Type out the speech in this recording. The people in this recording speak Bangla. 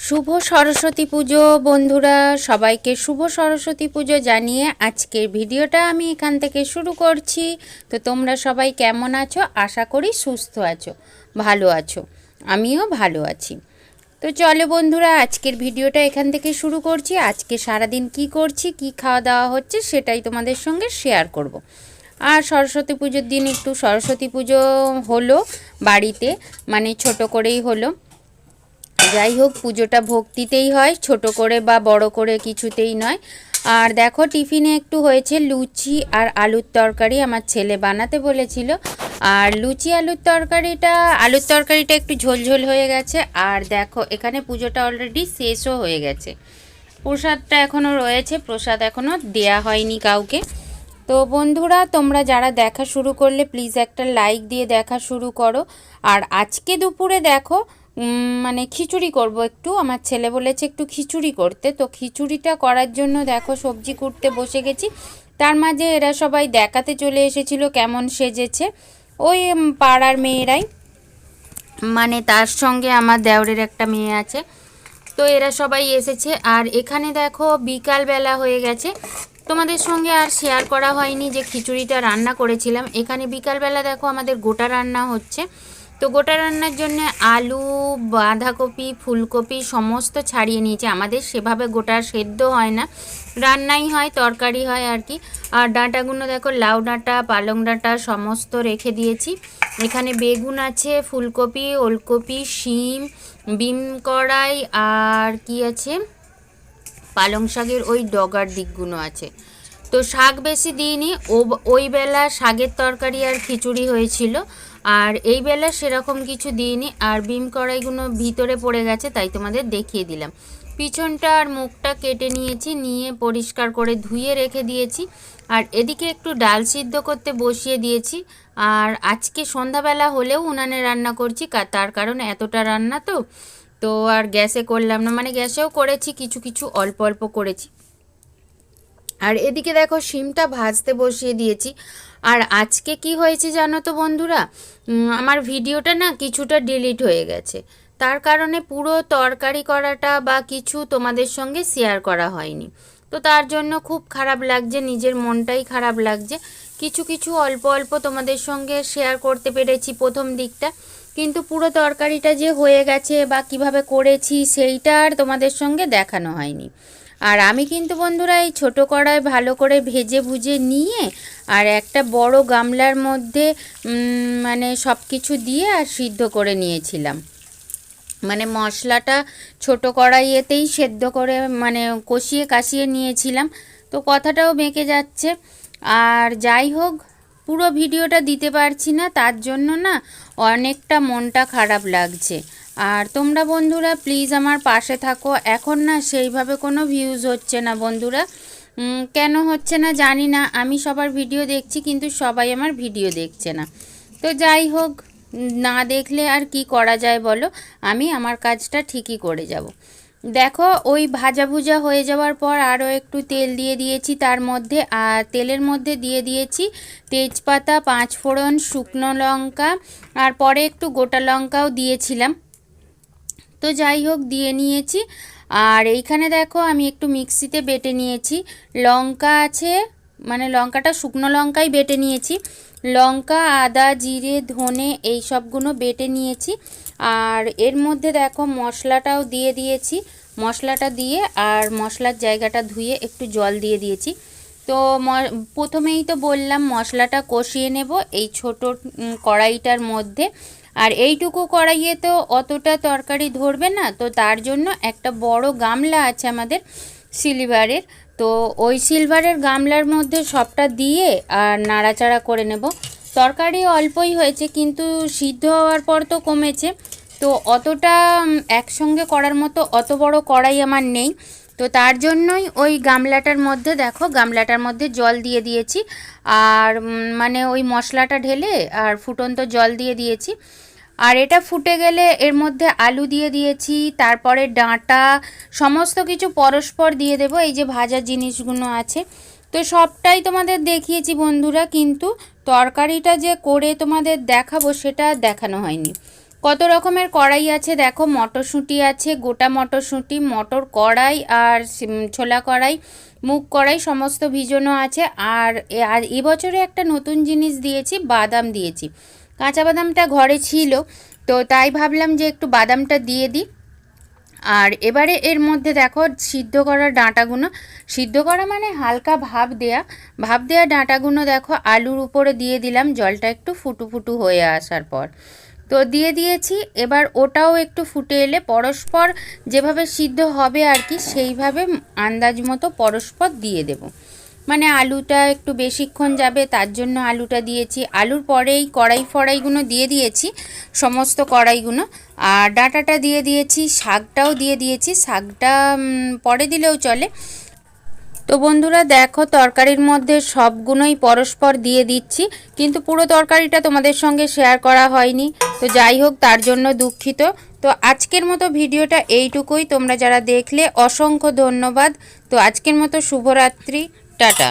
শুভ সরস্বতী পুজো বন্ধুরা, সবাইকে শুভ সরস্বতী পুজো জানিয়ে আজকের ভিডিওটা আমি এখান থেকে শুরু করছি। তো তোমরা সবাই কেমন আছো? আশা করি সুস্থ আছো, ভালো আছো। আমিও ভালো আছি। তো চলো বন্ধুরা, আজকের ভিডিওটা এখান থেকে শুরু করছি। আজকে সারাদিন কি করছি, কি খাওয়া দাওয়া হচ্ছে সেটাই তোমাদের সঙ্গে শেয়ার করব। আর সরস্বতী পুজোর দিন একটু সরস্বতী পুজো হলো বাড়িতে, মানে ছোট করেই হলো। যাই হোক, পুজোটা ভক্তিতেই হয়, ছোট করে বা বড় করে কিছুতেই নয়। আর দেখো, টিফিনে একটু হয়েছে লুচি আর আলুর তরকারি, আমার ছেলে বানাতে বলেছিল। আর লুচি আলুর তরকারিটা একটু ঝোলঝোল হয়ে গেছে। আর দেখো, এখানে পুজোটা অলরেডি শেষও হয়ে গেছে। প্রসাদটা এখনও রয়েছে, প্রসাদ এখনও দেয়া হয়নি কাউকে। তো বন্ধুরা, তোমরা যারা দেখা শুরু করলে প্লিজ একটা লাইক দিয়ে দেখা শুরু করো। আর আজকে দুপুরে দেখো, মানে খিচুড়ি করব একটু। আমার ছেলে বলেছে একটু খিচুড়ি করতে, তো খিচুড়িটা করার জন্য দেখো সবজি কুটতে বসে গেছি। তার মাঝে এরা সবাই দেখাতে চলে এসেছিল কেমন সেজেছে, ওই পাড়ার মেয়েরাই, মানে তার সঙ্গে আমার দেওরের একটা মেয়ে আছে। তো এরা সবাই এসেছে। আর এখানে দেখো বিকালবেলা হয়ে গেছে, তোমাদের সঙ্গে আর শেয়ার করা হয়নি যে খিচুড়িটা রান্না করেছিলাম। এখানে বিকালবেলা দেখো আমাদের গোটা রান্না হচ্ছে। তো গোটা রান্নার জন্য আলু, বাঁধাকপি, ফুলকপি সমস্ত ছাড়িয়ে নিয়েছি। আমাদের সেভাবে গোটা সেদ্ধ হয় না, রান্নাই হয়, তরকারি হয় আর কি। আর ডাঁটাগুলো দেখো, লাউ ডাঁটা, পালং ডাঁটা সমস্ত রেখে দিয়েছি। এখানে বেগুন আছে, ফুলকপি, ওলকপি, শিম, বিম কড়াই, আর কি আছে, পালং শাকের ওই ডগার দিকগুলো আছে। তো শাক বেশি দিইনি, ওই বেলা শাকের তরকারি আর খিচুড়ি হয়েছিল। আর এই বেলা সেরকম কিছু দিইনি। আর বিম কড়াইগুলো ভিতরে পড়ে গেছে, তাই তোমাদের দেখিয়ে দিলাম। পিছনটা আর মুখটা কেটে নিয়েছি, নিয়ে পরিষ্কার করে ধুয়ে রেখে দিয়েছি। আর এদিকে একটু ডাল সিদ্ধ করতে বসিয়ে দিয়েছি। আর আজকে সন্ধ্যাবেলা হলেও উনানে রান্না করছি, তার কারণ এতটা রান্না তো আর গ্যাসে করলাম না, মানে গ্যাসেও করেছি কিছু কিছু, অল্প অল্প করেছি। আর এদিকে দেখো শিমটা ভাজতে বসিয়ে দিয়েছি। আর আজকে কি হয়েছে জানো তো বন্ধুরা, আমার ভিডিওটা না কিছুটা ডিলিট হয়ে গেছে। তার কারণে পুরো তরকারি করাটা বা কিছু তোমাদের সঙ্গে শেয়ার করা হয়নি। তো তার জন্য খুব খারাপ লাগছে, নিজের মনটাই খারাপ লাগছে। কিছু কিছু অল্প অল্প তোমাদের সঙ্গে শেয়ার করতে পেরেছি প্রথম দিকটা, কিন্তু পুরো তরকারিটা যে হয়ে গেছে বা কিভাবে করেছি সেইটা আর তোমাদের সঙ্গে দেখানো হয়নি। আর আমি কিন্তু বন্ধুরা এই ছোটো কড়াই ভালো করে ভেজে ভুজে নিয়ে আর একটা বড় গামলার মধ্যে মানে সব কিছু দিয়ে আর সিদ্ধ করে নিয়েছিলাম। মানে মশলাটা ছোট কড়াইয়েতেই সেদ্ধ করে, মানে কষিয়ে কাশিয়ে নিয়েছিলাম। তো কথাটাও বেঁকে যাচ্ছে। আর যাই হোক, পুরো ভিডিওটা দিতে পারছি না, তার জন্য না অনেকটা মনটা খারাপ লাগছে। আর তোমরা বন্ধুরা প্লিজ আমার পাশে থাকো। এখন না সেইভাবে কোনো ভিউজ হচ্ছে না বন্ধুরা, কেন হচ্ছে না জানি না। আমি সবার ভিডিও দেখছি, কিন্তু সবাই আমার ভিডিও দেখছে না। তো যাই হোক, না দেখলে আর কি করা যায় বলো, আমি আমার কাজটা ঠিকই করে যাব। দেখো, ওই ভাজা ভুজা হয়ে যাওয়ার পর আরও একটু তেল দিয়ে দিয়েছি তার মধ্যে। আর তেলের মধ্যে দিয়ে দিয়েছি তেজপাতা, 5 ফোড়ন, শুকনো লঙ্কা, আর পরে একটু গোটা লঙ্কাও দিয়েছিলাম। তো যাই হোক, দিয়ে নিয়েছি। আর এইখানে দেখো আমি একটু মিক্সিতে বেটে নিয়েছি। লঙ্কা আছে, মানে লঙ্কাটা শুকনো লঙ্কাই বেটে নিয়েছি। লঙ্কা, আদা, জিরে, ধনে এই সবগুলো বেটে নিয়েছি। আর এর মধ্যে দেখো মশলাটাও দিয়ে দিয়েছি। মশলাটা দিয়ে আর মশলার জায়গাটা ধুয়ে একটু জল দিয়ে দিয়েছি। তো প্রথমেই তো বললাম মশলাটা কষিয়ে নেব এই ছোট কড়াইটার মধ্যে। আর এইটুকু কড়াইয়ে তো অতটা তরকারি ধরবে না, তো তার জন্য একটা বড় গামলা আছে আমাদের সিলভারের। তো ওই সিলভারের গামলার মধ্যে সবটা দিয়ে আর নাড়াচাড়া করে নেব। তরকারি অল্পই হয়েছে, কিন্তু সিদ্ধ হওয়ার পর তো কমেছে। তো অতটা একসঙ্গে করার মতো অত বড় কড়াই আমার নেই। তো তার জন্যই ওই গামলাটার মধ্যে দেখো, গামলাটার মধ্যে জল দিয়ে দিয়েছি। আর মানে ওই মশলাটা ঢেলে আর ফুটন্ত জল দিয়ে দিয়েছি। আর এটা ফুটে গেলে এর মধ্যে আলু দিয়ে দিয়েছি, তারপরে ডাঁটা সমস্ত কিছু পরস্পর দিয়ে দেব। এই যে ভাজা জিনিসগুলো আছে, তো সবটাই তোমাদের দেখিয়েছি বন্ধুরা, কিন্তু তরকারিটা যে করে তোমাদের দেখাবো সেটা দেখানো হয়নি। কত রকমের কড়াই আছে দেখো, মটরশুঁটি আছে, গোটা মটরশুঁটি, মটর কড়াই আর ছোলা কড়াই, মুগ কড়াই সমস্ত ভিজানো আছে। আর এবছরে একটা নতুন জিনিস দিয়েছি, বাদাম দিয়েছি। কাঁচা বাদামটা ঘরে ছিল, তো তাই ভাবলাম যে একটু বাদামটা দিয়ে দিই। আর এবারে এর মধ্যে দেখো সিদ্ধ করা ডাঁটাগুলো, সিদ্ধ করা মানে হালকা ভাপ দেয়া ডাঁটাগুলো দেখো আলুর উপরে দিয়ে দিলাম, জলটা একটু ফুটু ফুটু হয়ে আসার পর তো দিয়ে দিয়েছি। এবার ওটাও একটু ফুটে এলে পরস্পর যেভাবে সিদ্ধ হবে আর কি, সেইভাবে আন্দাজ মতো পরস্পর দিয়ে দেব। মানে আলুটা একটু বেশিক্ষণ যাবে, তার জন্য আলুটা দিয়েছি। আলুর পরেই কড়াইগুলো দিয়ে দিয়েছি, সমস্ত কড়াইগুলো। আর ডাঁটাটা দিয়ে দিয়েছি, শাকটাও দিয়ে দিয়েছি। শাকটা পরে দিলেও চলে। তো বন্ধুরা দেখো, তরকারির মধ্যে সবগুলোই পরস্পর দিয়ে দিচ্ছি, কিন্তু পুরো তরকারিটা তোমাদের সঙ্গে শেয়ার করা হয়নি। তো যাই হোক, তার জন্য দুঃখিত। তো আজকের মতো ভিডিওটা এইটুকুই। তোমরা যারা দেখলে অসংখ্য ধন্যবাদ। তো আজকের মতো শুভরাত্রি, টাটা।